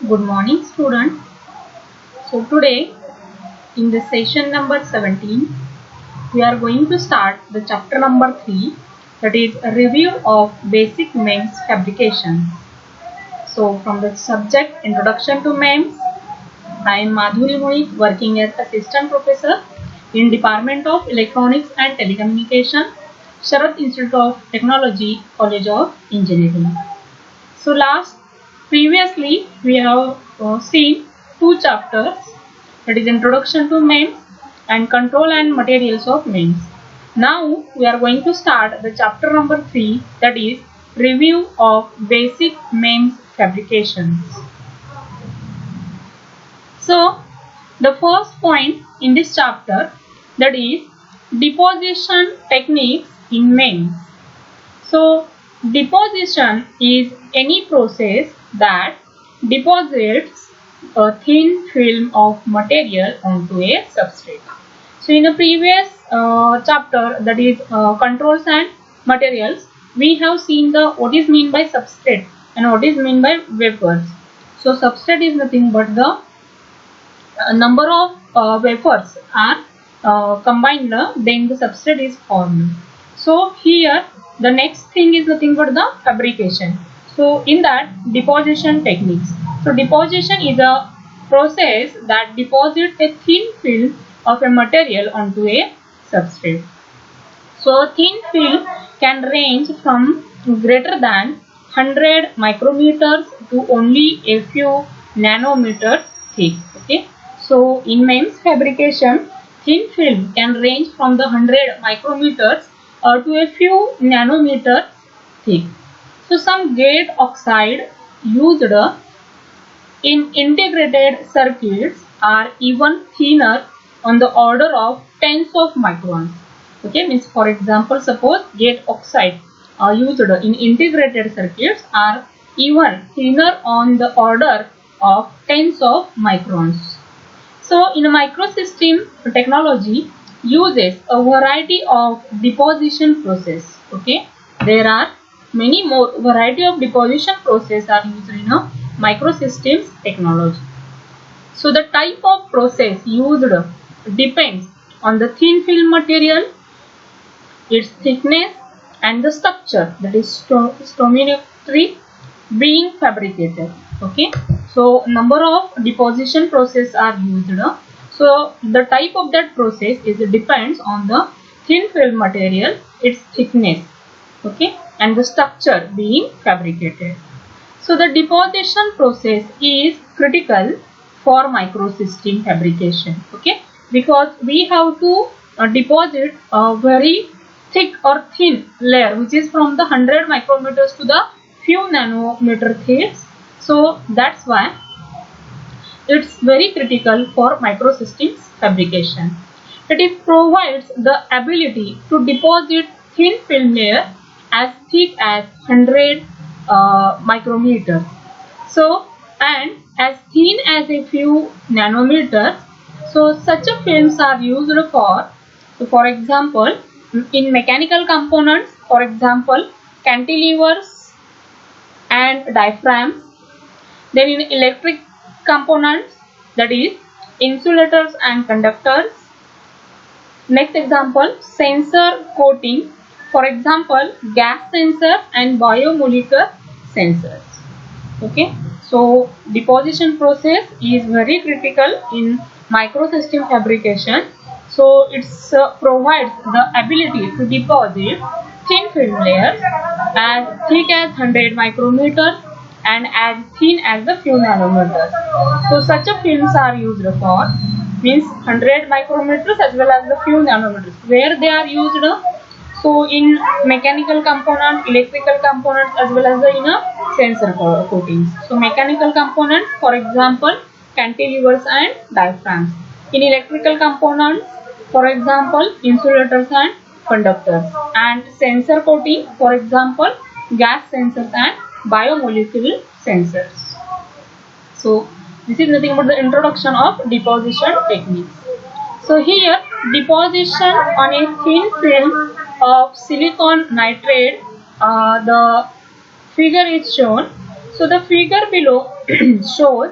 Good morning, students. So today in the session number 17 we are going to start the chapter number 3, that is a review of basic MEMS fabrication. So from the subject Introduction to MEMS, I am Madhuri Moik, working as assistant professor in Department of Electronics and Telecommunication, Sharath Institute of Technology, College of Engineering. So previously we have seen two chapters, that is Introduction to MEMS and Control and Materials of MEMS. Now we are going to start the chapter number 3, that is Review of Basic MEMS Fabrications. So the first point in this chapter, that is deposition techniques in MEMS. So deposition is any process that deposits a thin film of material onto a substrate. So in the previous chapter, that is controls and materials, we have seen what is meant by substrate and what is meant by wafers. So substrate is nothing but the number of wafers are combined, then the substrate is formed. So here the next thing is nothing but the fabrication. So in that, deposition techniques. So deposition is a process that deposits a thin film of a material onto a substrate. So a thin film can range from greater than 100 micrometers to only a few nanometers thick. Okay. So in MEMS fabrication, thin film can range from the 100 micrometers to a few nanometers thick. So some gate oxide used in integrated circuits are even thinner, on the order of tens of microns. Okay, means for example, suppose gate oxide used in integrated circuits are even thinner on the order of tens of microns. So in a microsystem technology uses a variety of deposition process. Okay, there are many more variety of deposition process are used in a microsystems technology. So the type of process used depends on the thin film material, its thickness and the structure, that is stoichiometry being fabricated. Okay, so number of deposition process are used. So the type of that process depends on the thin film material, its thickness, okay, and the structure being fabricated. So the deposition process is critical for microsystem fabrication. Okay, because we have to deposit a very thick or thin layer, which is from the 100 micrometers to the few nanometer thick. So that's why it's very critical for microsystems fabrication. It provides the ability to deposit thin film layer as thick as 100 micrometers. So and as thin as a few nanometers. So such a films are used for example, in mechanical components, for example, cantilevers and diaphragms. Then in electric components, that is insulators and conductors. Next example, sensor coating, for example, gas sensor and biomolecular sensors. Okay, so deposition process is very critical in microsystem fabrication. So it provides the ability to deposit thin film layers as thick as 100 micrometers and as thin as the few nanometers. So such a films are used for means 100 micrometers as well as the few nanometers. Where they are used? So in mechanical component, electrical components, as well as in a sensor coatings. So mechanical components, for example, cantilevers and diaphragms. In electrical components, for example, insulators and conductors. And sensor coating, for example, gas sensors and biomolecular sensors. So this is nothing but the introduction of deposition techniques. So here deposition on a thin film of silicon nitride, the figure is shown. So the figure below shows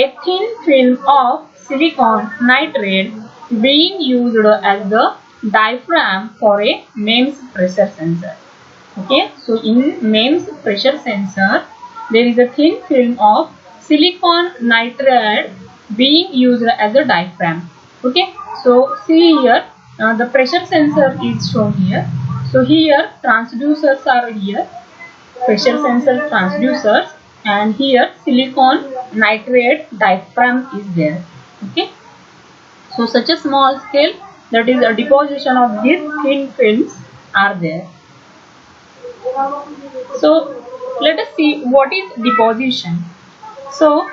a thin film of silicon nitride being used as the diaphragm for a MEMS pressure sensor. Okay, so in MEMS pressure sensor, there is a thin film of silicon nitride being used as a diaphragm. Okay, so see here, the pressure sensor is shown here. So here transducers are here, pressure sensor transducers, and here silicon nitride diaphragm is there. Okay, so such a small scale, that is a deposition of these thin films are there. So let us see what is deposition. So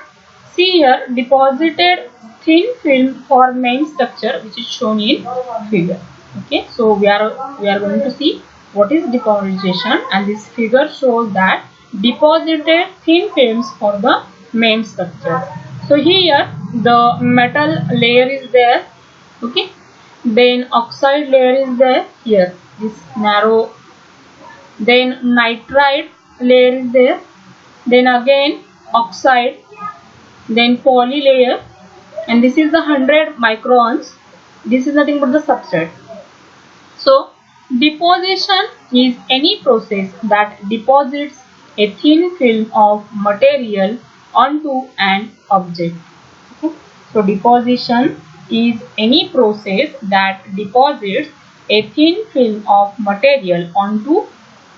see here, deposited thin film for main structure, which is shown in figure. Okay, so we are going to see what is deposition, and this figure shows that deposited thin films for the main structure. So here the metal layer is there. Okay, then oxide layer is there here, this narrow, then nitride layer is there, then again oxide, then poly layer, and this is the 100 microns. This is nothing but the substrate. So deposition is any process that deposits a thin film of material onto an object. Okay. So deposition is any process that deposits a thin film of material onto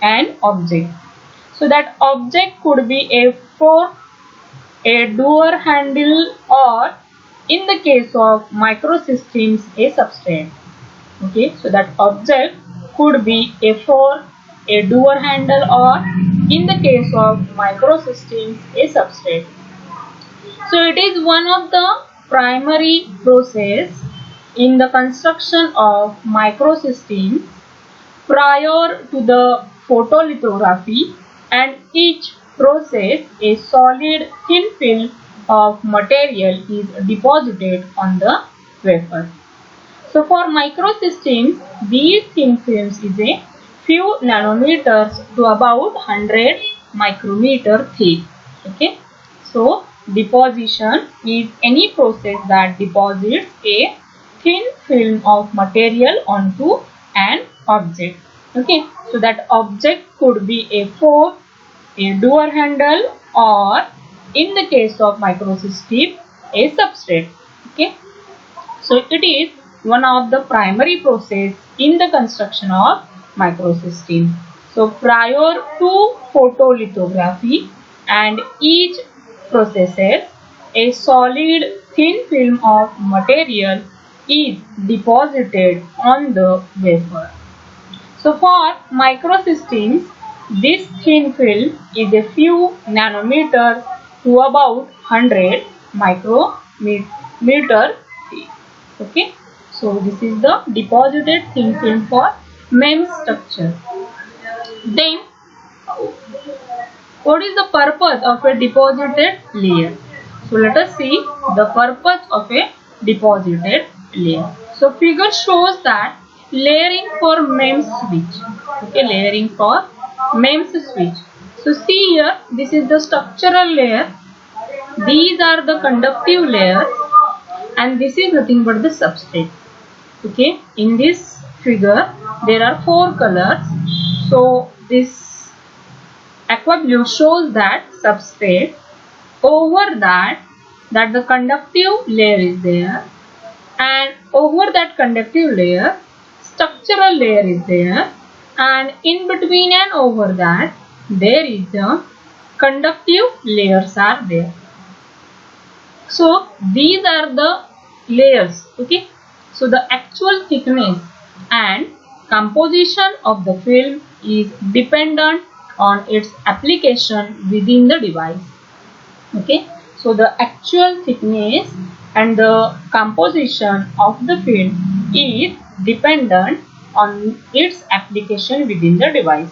an object. So that object could be a fork, a door handle, or in the case of microsystems, a substrate. Okay, so that object could be a fork, a door handle, or in the case of microsystems, a substrate. So it is one of the primary process in the construction of microsystems prior to the photolithography, and each process a solid thin film of material is deposited on the wafer. So for microsystems, these thin films is a few nanometers to about 100 micrometer thick. Okay, so deposition is any process that deposits a thin film of material onto an object. Okay, so that object could be a fork, a door handle, or in the case of microsystem, a substrate. Okay, so it is one of the primary process in the construction of microsystem. So prior to photolithography, and each processes a solid thin film of material is deposited on the wafer. So for microsystems, this thin film is a few nanometers to about 100 micrometer thick. Okay, so this is the deposited thin film for MEMS structure. Then what is the purpose of a deposited layer? So let us see the purpose of a deposited layer. So figure shows that layering for MEMS switch. Okay, layering for MEMS switch. So see here, this is the structural layer. These are the conductive layers, and this is nothing but the substrate. Okay, in this figure there are 4 colors. So this aqua blue shows that substrate, over that the conductive layer is there, and over that conductive layer structural layer is there, and in between and over that there is a conductive layers are there. So these are the layers. Okay, so the actual thickness and composition of the film is dependent on its application within the device. Okay, so the actual thickness and the composition of the film is dependent on its application within the device.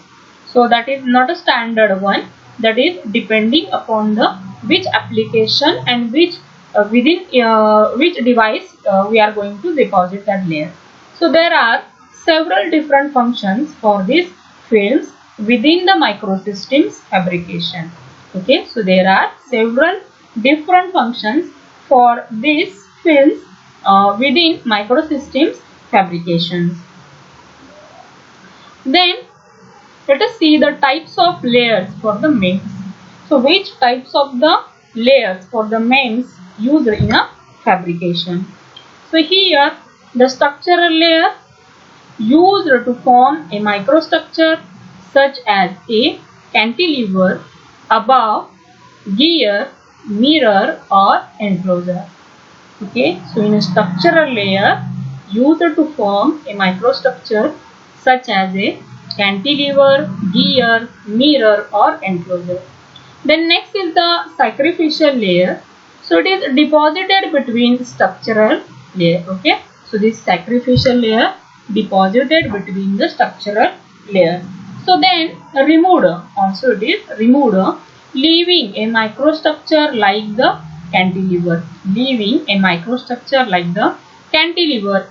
So that is not a standard one, that is depending upon the which application and which within which device we are going to deposit that layer. So there are several different functions for these films within the microsystems fabrication. Okay, so there are several different functions for these films within microsystems fabrications. Then let us see the types of layers for the MEMS. So which types of the layers for the MEMS used in a fabrication? So here the structural layer used to form a microstructure such as a cantilever, above, gear, mirror or enclosure. Okay, so in a structural layer used to form a microstructure such as a cantilever, gear, mirror or enclosure. Then next is the sacrificial layer. So it is deposited between structural layer. Okay, so this sacrificial layer deposited between the structural layer. So then removed, also it is removed, leaving a microstructure like the cantilever,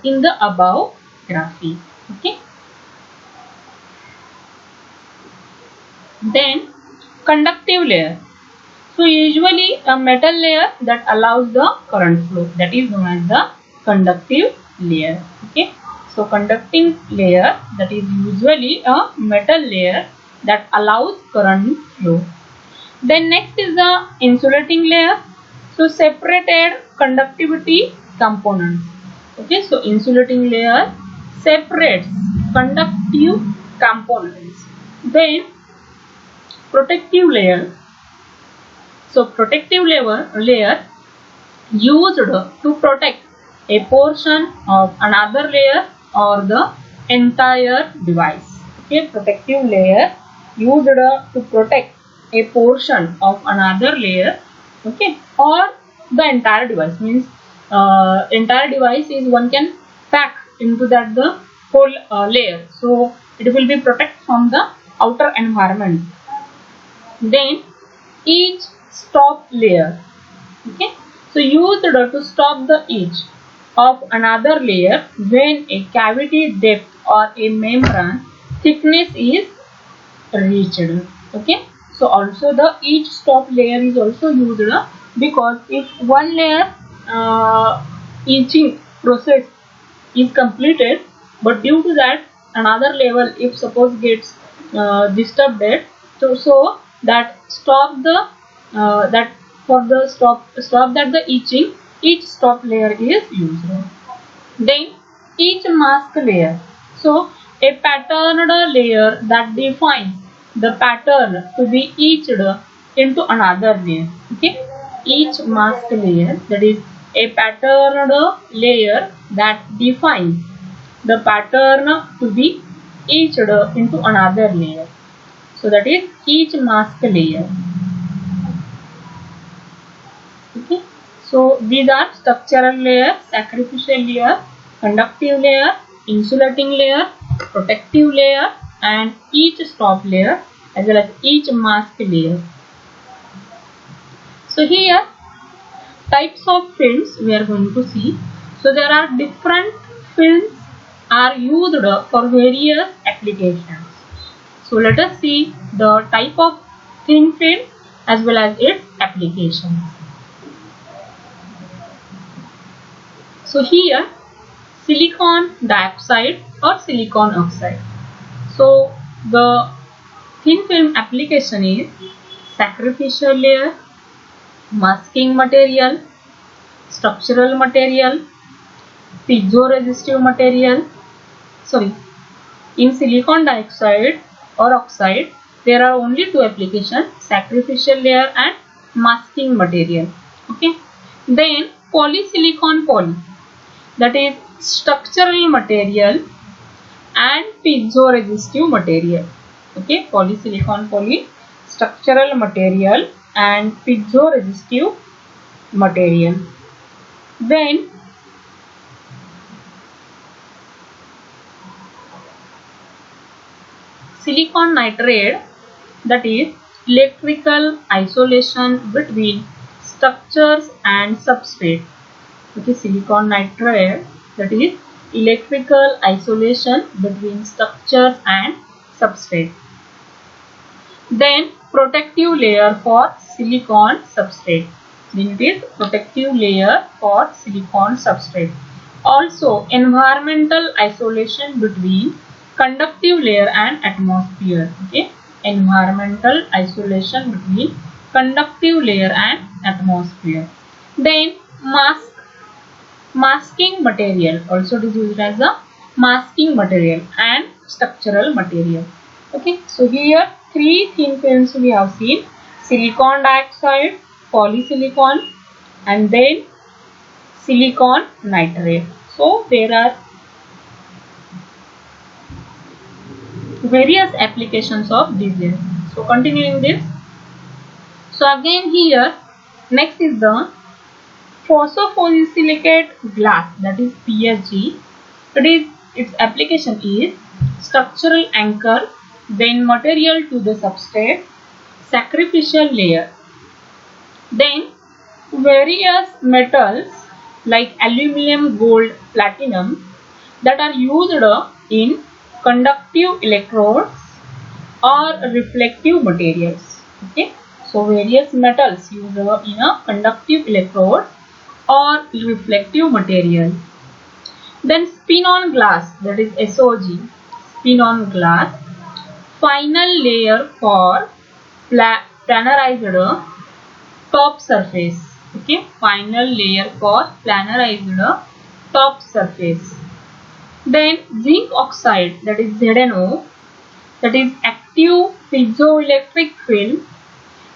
in the above graphic. Okay. Then conductive layer. So usually a metal layer that allows the current flow, that is known as the conductive layer. Okay. So conducting layer, that is usually a metal layer that allows current flow. Then next is the insulating layer. So separated conductivity components. Okay, so insulating layer separates conductive components. Then protective layer. So protective layer used to protect a portion of another layer or the entire device. Okay, protective layer used to protect a portion of another layer, okay, or the entire device. Means entire device is one can pack into that the whole layer, so it will be protect from the outer environment. Then each stop layer. Okay, so used to stop the edge of another layer when a cavity depth or a membrane thickness is reached. Okay, so also the each stop layer is also used because if one layer etching process is completed, but due to that another level if suppose gets disturbed, so that stop the that for the stop that the etching, each stop layer is used. Then each mask layer. So a patterned layer that defines the pattern to be etched into another layer. Okay, each mask layer, that is a patterned layer that defines the pattern to be etched into another layer. So that is each mask layer. Okay, so these are structural layer, sacrificial layer, conductive layer, insulating layer, protective layer, and each stop layer as well as each mask layer. So here types of films we are going to see. So there are different films are used for various applications. So let us see the type of thin film as well as its applications. So here silicon dioxide or silicon oxide. So the thin film application is sacrificial layer, masking material, structural material, piezoresistive material. Sorry, in silicon dioxide or oxide there are only two applications, sacrificial layer and masking material. Okay, then polysilicon poly, that is structural material and piezoresistive material. Okay, polysilicon poly, structural material and piezoresistive material. Then silicon nitride, that is electrical isolation between structures and substrate. Okay, silicon nitride, that is electrical isolation between structures and substrate. Then protective layer for silicon substrate. Then it is protective layer for silicon substrate. Also, environmental isolation between conductive layer and atmosphere. Okay, environmental isolation between conductive layer and atmosphere. Then masking material, also it is used as a masking material and structural material. Okay, so here three thin films we have seen: silicon dioxide, polysilicon, and then silicon nitride. So there are various applications of these. So continuing this, so again here next is the phosphosilicate glass, that is PSG. Its application is structural anchor, then material to the substrate, sacrificial layer. Then various metals like aluminum, gold, platinum that are used in conductive electrodes or reflective materials. Okay, so various metals used in a conductive electrode or reflective material. Then spin on glass, that is SOG, spin on glass, final layer for planarized top surface. Okay, final layer for planarized top surface. Then zinc oxide, that is ZNO, that is active piezoelectric film,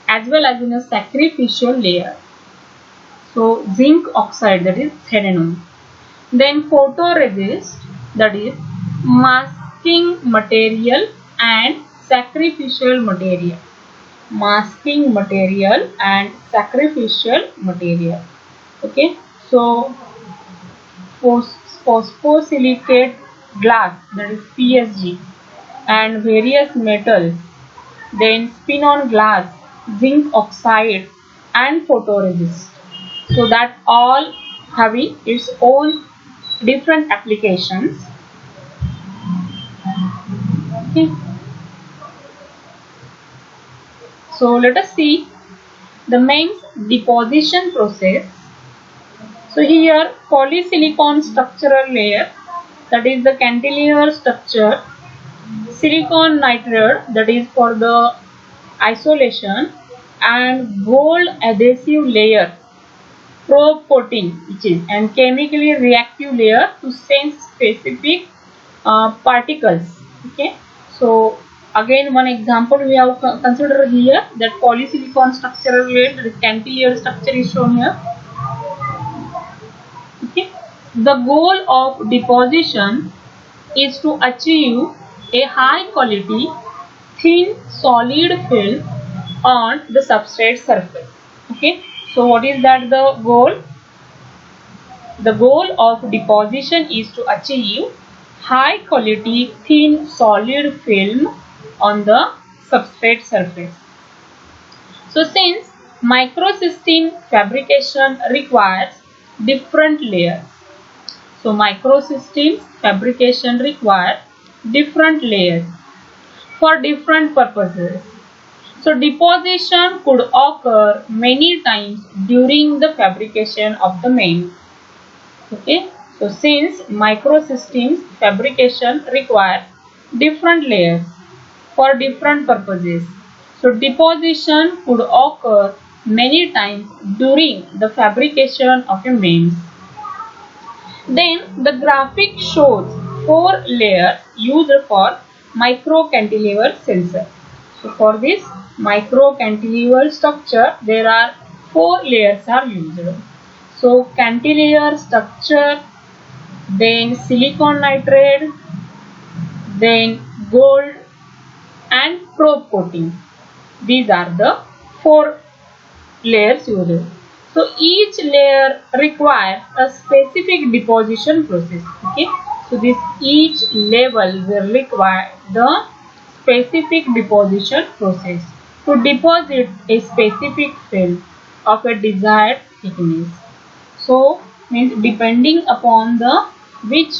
as well as in a sacrificial layer. So zinc oxide, that is ZNO. Then photoresist, that is masking material and sacrificial material. Masking material and sacrificial material. Okay, so phosphosilicate glass, that is PSG, and various metals, then spin on glass, zinc oxide, and photoresist. So that all having its own different applications. Okay. So let us see the MEMS deposition process. So here polysilicon structural layer, that is the cantilever structure, silicon nitride, that is for the isolation, and gold adhesive layer, probe coating, which is, and chemically reactive layer to sense specific particles. Okay, so again one example we have considered here, that polysilicon structural layer, that is cantilever structure is shown here. Okay, the goal of deposition is to achieve a high quality thin solid film on the substrate surface. Okay, so what is that the goal? The goal of deposition is to achieve high quality thin solid film on the substrate surface. So since microsystem fabrication requires different layers, so microsystems fabrication requires different layers for different purposes. So deposition could occur many times during the fabrication of the MEMS. Okay, so since microsystems fabrication require different layers for different purposes, so deposition could occur many times during the fabrication of a MEMS. Then the graphic shows 4 layers used for micro cantilever sensor. So for this micro cantilever structure, there are 4 layers are used. So cantilever structure, then silicon nitride, then gold, and probe coating. These are the 4 layers used. So each layer requires a specific deposition process. Okay, so this each level will require the specific deposition process to deposit a specific film of a desired thickness. So means depending upon the which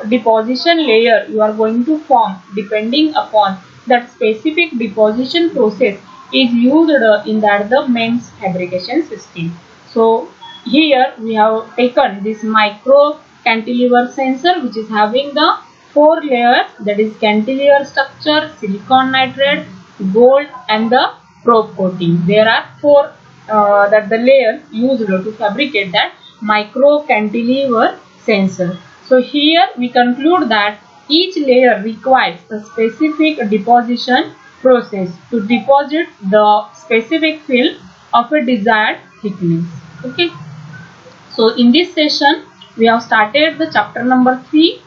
deposition layer you are going to form, depending upon that specific deposition process is used in that the MEMS fabrication system. So here we have taken this micro cantilever sensor, which is having the 4 layers, that is cantilever structure, silicon nitride, gold and the probe coating. There are 4 that the layers used to fabricate that micro cantilever sensor. So here we conclude that each layer requires a specific deposition process to deposit the specific film of a desired thickness. Okay. So in this session we have started the chapter number 3,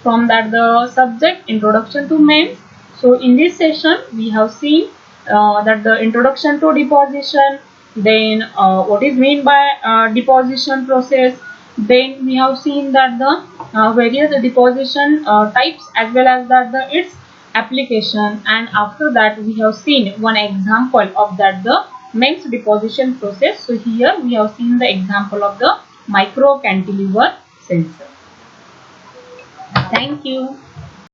from that the subject introduction to MEMS. So in this session we have seen that the introduction to deposition, then what is meant by deposition process, then we have seen that the various deposition types as well as that the its application, and after that we have seen one example of that the MEMS deposition process. So here we have seen the example of the micro cantilever sensor. Thank you.